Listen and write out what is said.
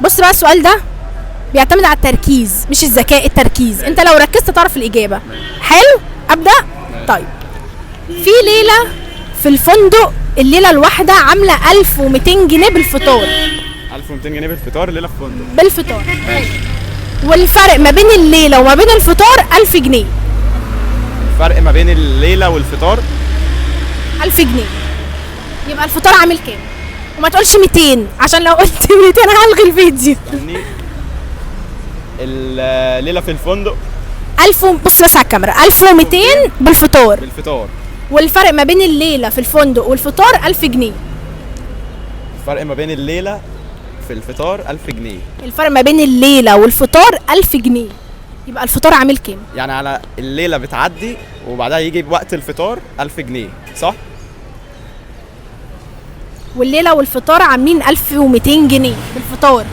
بص بقى، السؤال ده بيعتمد على التركيز مش الذكاء، التركيز. انت لو ركزت تعرف الاجابه. حلو، ابدا. طيب، في ليله في الفندق الليله الواحده عامله 1200 جنيه بالفطار. 1200 جنيه بالفطار ليله في فندق. بالفطار. والفرق ما بين الليله وما بين الفطار 1000 جنيه. الفرق ما بين الليله والفطار 1000 جنيه. يبقى الفطار عامل كام؟ وما تقولش 200 عشان لو قلت 200 هلغي الفيديو. يعني الليله في الفندق 1000 بص بس على الكاميرا، 1200 بالفطار. بالفطار. والفرق ما بين الليله في الفندق والفطار 1000 جنيه. الفرق ما بين الليله في الفطار 1000 جنيه. الفرق ما بين الليله والفطار 1000 جنيه. يبقى الفطار عامل كام؟ يعني على الليله بتعدي وبعدها يجي وقت الفطار 1000 جنيه، صح؟ والليله والفطار عاملين 1200 جنيه بالفطار.